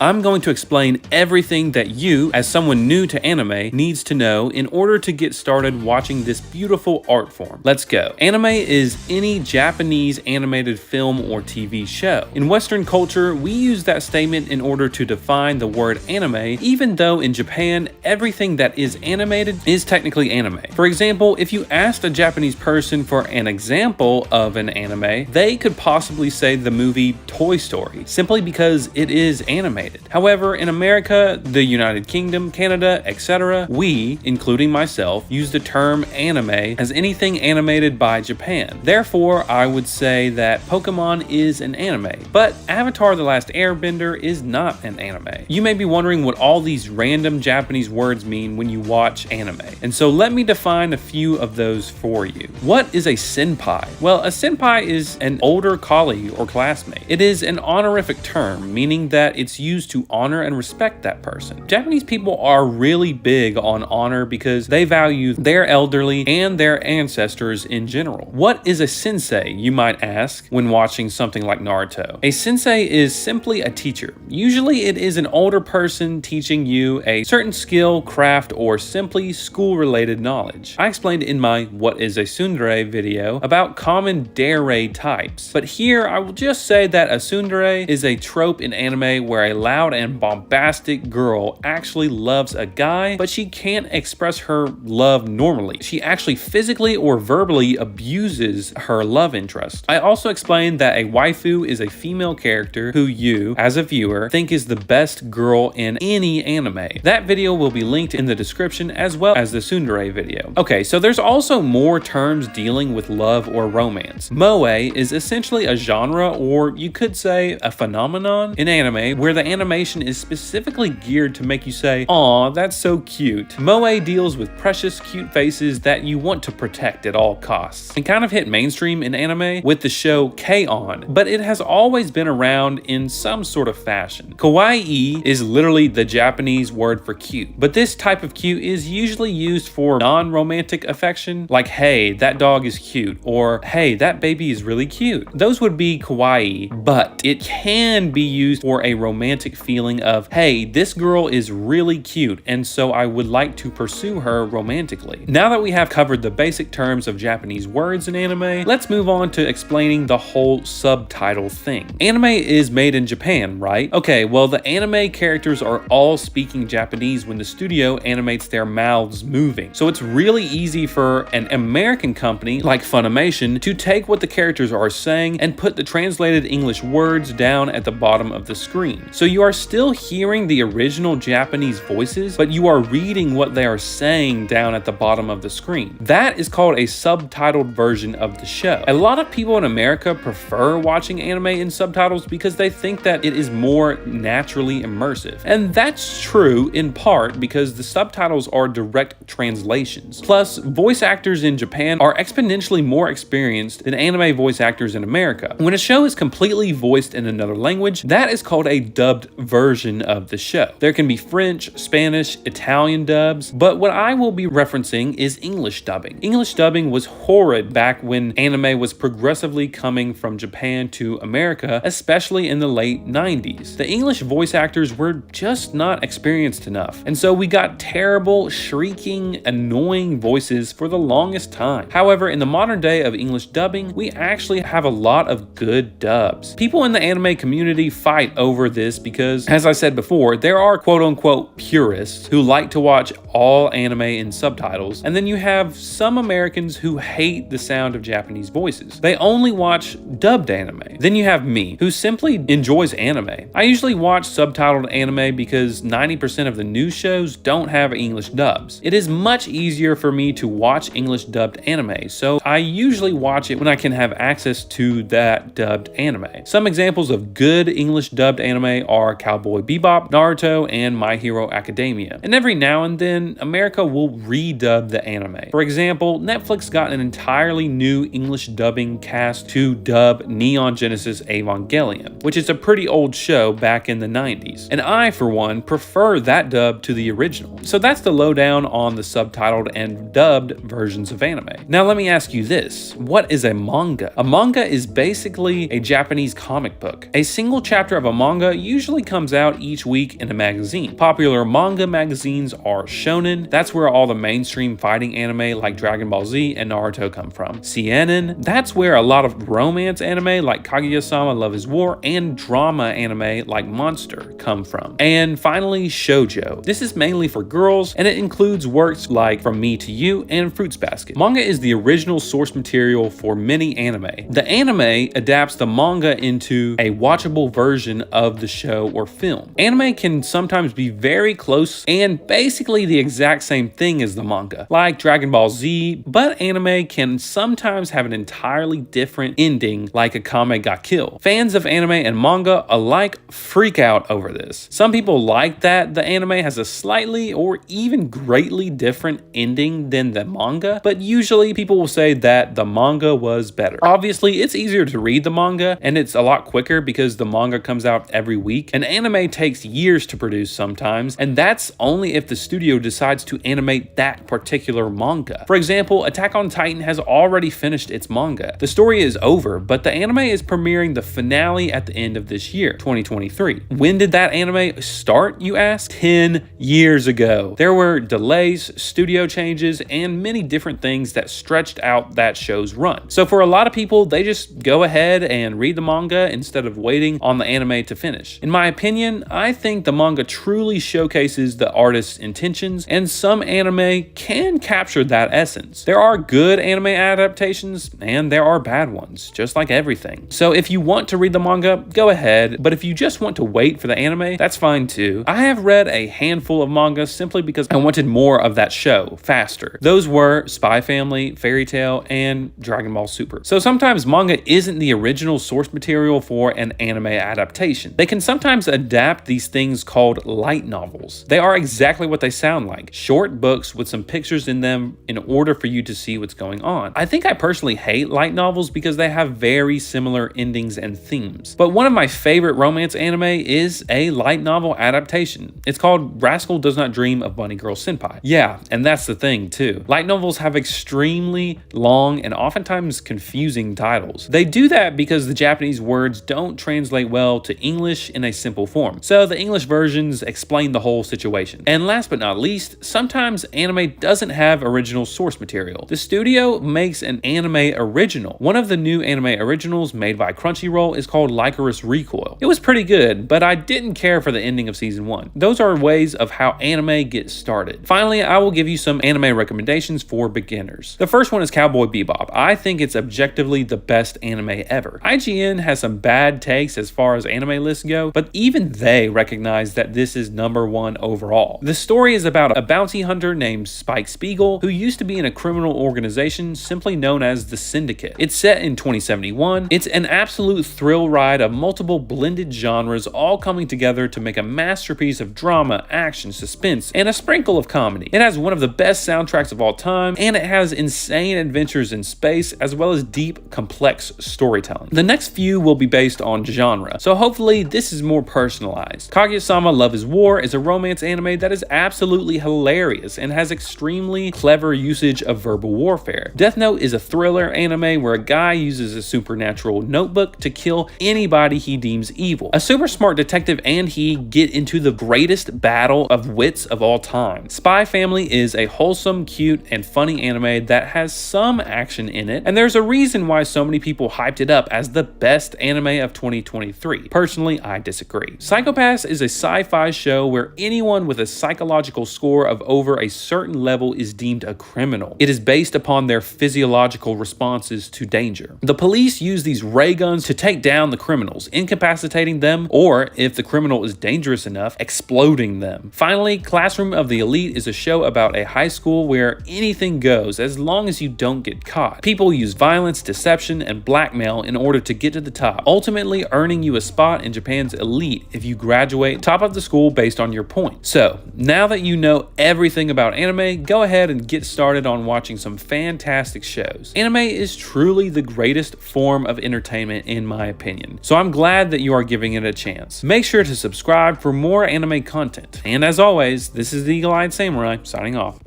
I'm going to explain everything that you, as someone new to anime, needs to know in order to get started watching this beautiful art form. Let's go. Anime is any Japanese animated film or TV show. In Western culture, we use that statement in order to define the word anime, even though in Japan, everything that is animated is technically anime. For example, if you asked a Japanese person for an example of an anime, they could possibly say the movie Toy Story, simply because it is animated. However, in America, the United Kingdom, Canada, etc., we, including myself, use the term anime as anything animated by Japan. Therefore, I would say that Pokemon is an anime, but Avatar: The Last Airbender is not an anime. You may be wondering what all these random Japanese words mean when you watch anime, and so let me define a few of those for you. What is a senpai? Well, a senpai is an older colleague or classmate. It is an honorific term, meaning that it's used to honor and respect that person. Japanese people are really big on honor because they value their elderly and their ancestors in general. What is a sensei, you might ask, when watching something like Naruto? A sensei is simply a teacher. Usually it is an older person teaching you a certain skill, craft, or simply school-related knowledge. I explained in my What is a Tsundere video about common dere types, but here I will just say that a tsundere is a trope in anime where a loud and bombastic girl actually loves a guy, but she can't express her love normally. She actually physically or verbally abuses her love interest. I also explained that a waifu is a female character who you, as a viewer, think is the best girl in any anime. That video will be linked in the description as well as the tsundere video. Okay, so there's also more terms dealing with love or romance. Moe is essentially a genre, or you could say a phenomenon in anime where the animation is specifically geared to make you say, "Aw, that's so cute." Moe deals with precious, cute faces that you want to protect at all costs. It kind of hit mainstream in anime with the show K-On!, but it has always been around in some sort of fashion. Kawaii is literally the Japanese word for cute, but this type of cute is usually used for non-romantic affection, like, "Hey, that dog is cute," or "Hey, that baby is really cute." Those would be kawaii, but it can be used for a romantic feeling of, "Hey, this girl is really cute, and so I would like to pursue her romantically." Now that we have covered the basic terms of Japanese words in anime, let's move on to explaining the whole subtitle thing. Anime is made in Japan, right? Okay, well, the anime characters are all speaking Japanese when the studio animates their mouths moving. So it's really easy for an American company like Funimation to take what the characters are saying and put the translated English words down at the bottom of the screen. So you are still hearing the original Japanese voices, but you are reading what they are saying down at the bottom of the screen. That is called a subtitled version of the show. A lot of people in America prefer watching anime in subtitles because they think that it is more naturally immersive. And that's true in part because the subtitles are direct translations. Plus, voice actors in Japan are exponentially more experienced than anime voice actors in America. When a show is completely voiced in another language, that is called a dubbed version of the show. There can be French, Spanish, Italian dubs, but what I will be referencing is English dubbing. English dubbing was horrid back when anime was progressively coming from Japan to America, especially in the late 90s. The English voice actors were just not experienced enough, and so we got terrible, shrieking, annoying voices for the longest time. However, in the modern day of English dubbing, we actually have a lot of good dubs. People in the anime community fight over this because, as I said before, there are quote-unquote purists who like to watch all anime in subtitles, and then you have some Americans who hate the sound of Japanese voices. They only watch dubbed anime. Then you have me, who simply enjoys anime. I usually watch subtitled anime because 90% of the new shows don't have English dubs. It is much easier for me to watch English dubbed anime, so I usually watch it when I can have access to that dubbed anime. Some examples of good English dubbed anime are Cowboy Bebop, Naruto, and My Hero Academia. And every now and then, America will redub the anime. For example, Netflix got an entirely new English dubbing cast to dub Neon Genesis Evangelion, which is a pretty old show back in the 90s. And I, for one, prefer that dub to the original. So that's the lowdown on the subtitled and dubbed versions of anime. Now let me ask you this, what is a manga? A manga is basically a Japanese comic book. A single chapter of a manga usually usually comes out each week in a magazine. Popular manga magazines are shonen. That's where all the mainstream fighting anime like Dragon Ball Z and Naruto come from. Seinen, that's where a lot of romance anime like Kaguya-sama Love is War and drama anime like Monster come from. And finally, shojo. This is mainly for girls, and it includes works like From Me to You and Fruits Basket. Manga is the original source material for many anime. The anime adapts the manga into a watchable version of the show or film. Anime can sometimes be very close and basically the exact same thing as the manga, like Dragon Ball Z, but anime can sometimes have an entirely different ending like Akame ga Kill. Fans of anime and manga alike freak out over this. Some people like that the anime has a slightly or even greatly different ending than the manga, but usually people will say that the manga was better. Obviously, it's easier to read the manga and it's a lot quicker because the manga comes out every week. An anime takes years to produce sometimes, and that's only if the studio decides to animate that particular manga. For example, Attack on Titan has already finished its manga. The story is over, but the anime is premiering the finale at the end of this year, 2023. When did that anime start, you ask? 10 years ago. There were delays, studio changes, and many different things that stretched out that show's run. So for a lot of people, they just go ahead and read the manga instead of waiting on the anime to finish. In my opinion, I think the manga truly showcases the artist's intentions, and some anime can capture that essence. There are good anime adaptations, and there are bad ones, just like everything. So if you want to read the manga, go ahead, but if you just want to wait for the anime, that's fine too. I have read a handful of manga simply because I wanted more of that show faster. Those were Spy Family, Fairy Tail, and Dragon Ball Super. So sometimes manga isn't the original source material for an anime adaptation. They can sometimes adapt these things called light novels. They are exactly what they sound like, short books with some pictures in them in order for you to see what's going on. I think I personally hate light novels because they have very similar endings and themes. But one of my favorite romance anime is a light novel adaptation. It's called Rascal Does Not Dream of Bunny Girl Senpai. Yeah, and that's the thing too. Light novels have extremely long and oftentimes confusing titles. They do that because the Japanese words don't translate well to English in a simple form. So the English versions explain the whole situation. And last but not least, sometimes anime doesn't have original source material. The studio makes an anime original. One of the new anime originals made by Crunchyroll is called Lycoris Recoil. It was pretty good, but I didn't care for the ending of season 1. Those are ways of how anime gets started. Finally, I will give you some anime recommendations for beginners. The first one is Cowboy Bebop. I think it's objectively the best anime ever. IGN has some bad takes as far as anime lists go, but even they recognize that this is #1 overall. The story is about a bounty hunter named Spike Spiegel who used to be in a criminal organization simply known as the Syndicate. It's set in 2071. It's an absolute thrill ride of multiple blended genres all coming together to make a masterpiece of drama, action, suspense, and a sprinkle of comedy. It has one of the best soundtracks of all time, and it has insane adventures in space as well as deep, complex storytelling. The next few will be based on genre, so hopefully this is more personalized. Kaguya-sama Love is War is a romance anime that is absolutely hilarious and has extremely clever usage of verbal warfare. Death Note is a thriller anime where a guy uses a supernatural notebook to kill anybody he deems evil. A super smart detective and he get into the greatest battle of wits of all time. Spy Family is a wholesome, cute, and funny anime that has some action in it, and there's a reason why so many people hyped it up as the best anime of 2023. Personally, I disagree. Psycho-Pass is a sci-fi show where anyone with a psychological score of over a certain level is deemed a criminal. It is based upon their physiological responses to danger. The police use these ray guns to take down the criminals, incapacitating them, or if the criminal is dangerous enough, exploding them. Finally, Classroom of the Elite is a show about a high school where anything goes as long as you don't get caught. People use violence, deception, and blackmail in order to get to the top, ultimately earning you a spot in Japan's elite if you graduate top of the school based on your points. So, now that you know everything about anime, go ahead and get started on watching some fantastic shows. Anime is truly the greatest form of entertainment in my opinion, so I'm glad that you are giving it a chance. Make sure to subscribe for more anime content. And as always, this is the Eagle-Eyed Samurai signing off.